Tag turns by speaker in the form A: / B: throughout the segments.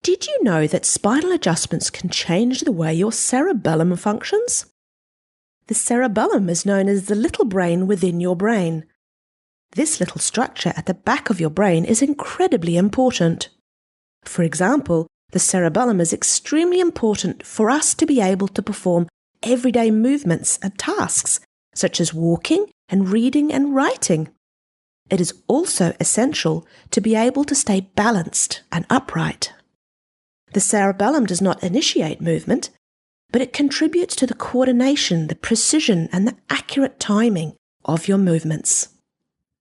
A: Did you know that spinal adjustments can change the way your cerebellum functions? The cerebellum is known as the little brain within your brain. This little structure at the back of your brain is incredibly important. For example, the cerebellum is extremely important for us to be able to perform everyday movements and tasks, such as walking and reading and writing. It is also essential to be able to stay balanced and upright. The cerebellum does not initiate movement, but it contributes to the coordination, the precision, and the accurate timing of your movements.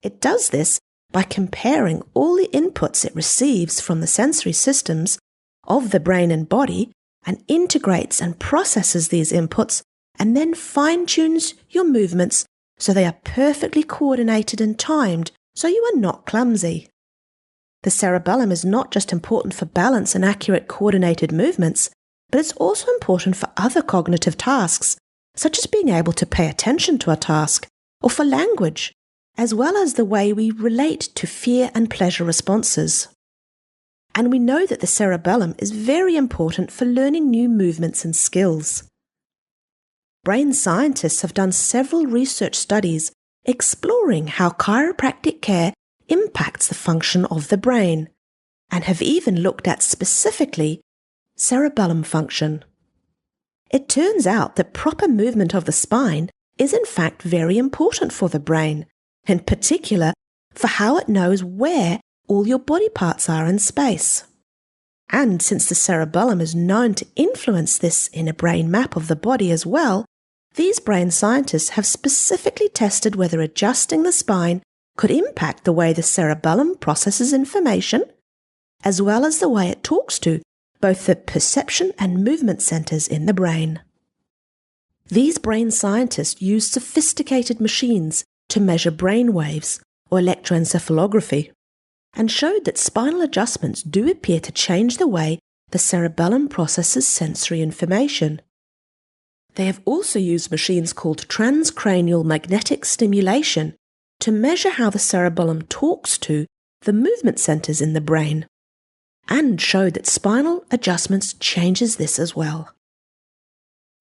A: It does this by comparing all the inputs it receives from the sensory systems of the brain and body and integrates and processes these inputs and then fine-tunes your movements so they are perfectly coordinated and timed so you are not clumsy. The cerebellum is not just important for balance and accurate coordinated movements, but it's also important for other cognitive tasks, such as being able to pay attention to a task, or for language, as well as the way we relate to fear and pleasure responses. And we know that the cerebellum is very important for learning new movements and skills. Brain scientists have done several research studies exploring how chiropractic care impacts the function of the brain, and have even looked at specifically cerebellum function. It turns out that proper movement of the spine is in fact very important for the brain, in particular for how it knows where all your body parts are in space. And since the cerebellum is known to influence this in a brain map of the body as well, these brain scientists have specifically tested whether adjusting the spine could impact the way the cerebellum processes information, as well as the way it talks to both the perception and movement centers in the brain. These brain scientists use sophisticated machines to measure brain waves, or electroencephalography, and showed that spinal adjustments do appear to change the way the cerebellum processes sensory information. They have also used machines called transcranial magnetic stimulation to measure how the cerebellum talks to the movement centers in the brain, and showed that spinal adjustments changes this as well.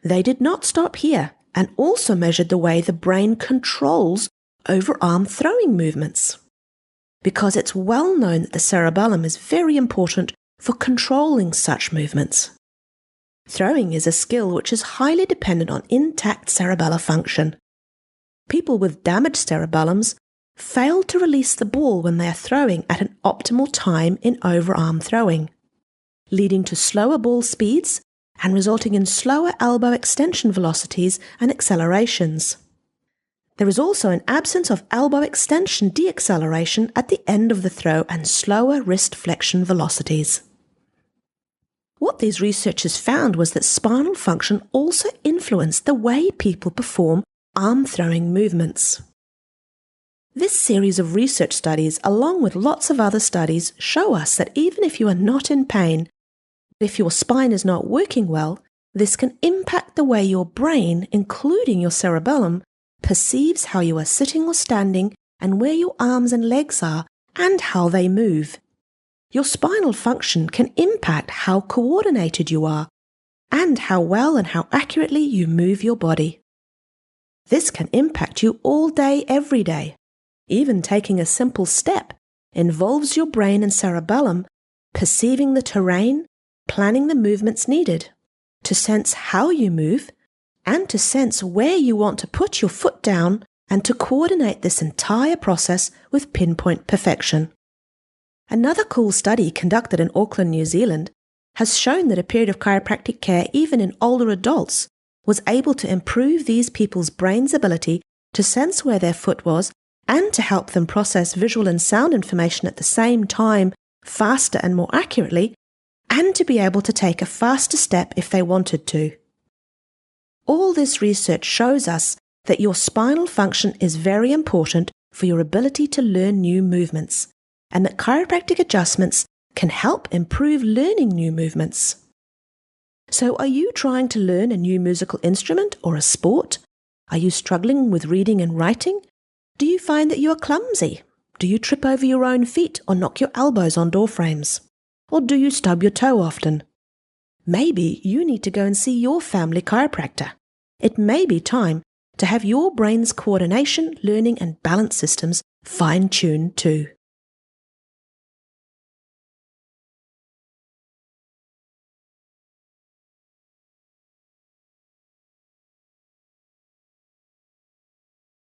A: They did not stop here and also measured the way the brain controls overarm throwing movements, because it's well known that the cerebellum is very important for controlling such movements. Throwing is a skill which is highly dependent on intact cerebellar function. People with damaged cerebellums fail to release the ball when they are throwing at an optimal time in overarm throwing, leading to slower ball speeds and resulting in slower elbow extension velocities and accelerations. There is also an absence of elbow extension deacceleration at the end of the throw and slower wrist flexion velocities. What these researchers found was that spinal function also influenced the way people perform arm throwing movements. This series of research studies, along with lots of other studies, show us that even if you are not in pain, if your spine is not working well, this can impact the way your brain, including your cerebellum, perceives how you are sitting or standing and where your arms and legs are and how they move. Your spinal function can impact how coordinated you are and how well and how accurately you move your body. This can impact you all day, every day. Even taking a simple step involves your brain and cerebellum perceiving the terrain, planning the movements needed, to sense how you move, and to sense where you want to put your foot down, and to coordinate this entire process with pinpoint perfection. Another cool study conducted in Auckland, New Zealand, has shown that a period of chiropractic care, even in older adults, was able to improve these people's brain's ability to sense where their foot was and to help them process visual and sound information at the same time, faster and more accurately, and to be able to take a faster step if they wanted to. All this research shows us that your spinal function is very important for your ability to learn new movements, and that chiropractic adjustments can help improve learning new movements. So are you trying to learn a new musical instrument or a sport? Are you struggling with reading and writing? Do you find that you are clumsy? Do you trip over your own feet or knock your elbows on door frames? Or do you stub your toe often? Maybe you need to go and see your family chiropractor. It may be time to have your brain's coordination, learning, and balance systems fine-tuned too.